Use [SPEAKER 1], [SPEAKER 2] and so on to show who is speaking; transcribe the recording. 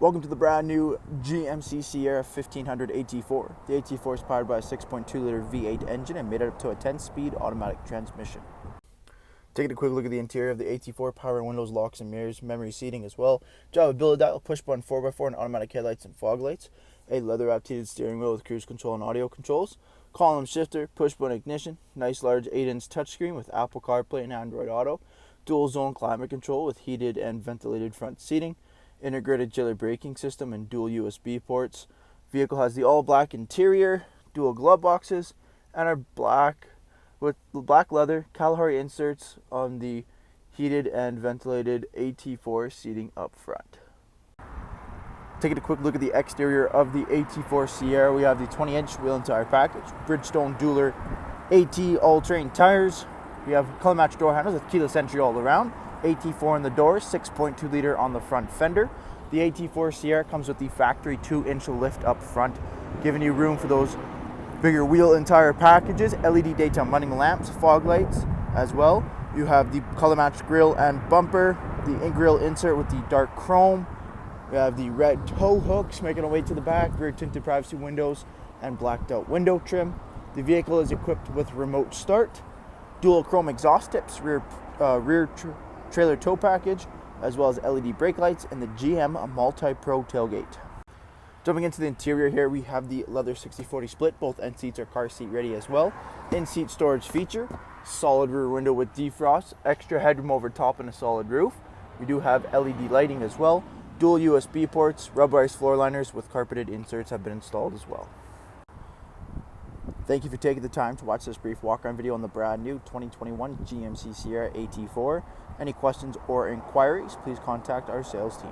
[SPEAKER 1] Welcome to the brand new GMC Sierra 1500 AT4. The AT4 is powered by a 6.2-liter V8 engine and made up to a 10-speed automatic transmission. Taking a quick look at the interior of the AT4, power windows, locks and mirrors, memory seating as well. Drivability dial, push-button 4x4 and automatic headlights and fog lights. A leather-wrapped heated steering wheel with cruise control and audio controls. Column shifter, push-button ignition. Nice large 8-inch touchscreen with Apple Carplay and Android Auto. Dual-zone climate control with heated and ventilated front seating. Integrated jailer braking system and dual USB ports. Vehicle has the all-black interior, dual glove boxes, and are black with black leather Kalahari inserts on the heated and ventilated AT4 seating up front. Taking a quick look at the exterior of the AT4 Sierra, we have the 20-inch wheel and tire package, Bridgestone Dueler AT all-terrain tires. We have color match door handles with keyless entry all around. AT4 in the doors, 6.2-liter on the front fender. The AT4 Sierra comes with the factory 2-inch lift up front, giving you room for those bigger wheel and tire packages. LED daytime running lamps, fog lights as well. You have the color matched grille and bumper, the grille insert with the dark chrome. We have the red tow hooks making their way to the back, rear tinted privacy windows, and blacked out window trim. The vehicle is equipped with remote start, dual chrome exhaust tips, rear trailer tow package, as well as LED brake lights and the GM MultiPro tailgate. Jumping into the interior here, we have the leather 60/40 split. Both end seats are car seat ready as well. In-seat storage feature, solid rear window with defrost, extra headroom over top and a solid roof. We do have LED lighting as well. Dual USB ports, rubberized floor liners with carpeted inserts have been installed as well. Thank you for taking the time to watch this brief walk-around video on the brand new 2021 GMC Sierra AT4. Any questions or inquiries, please contact our sales team.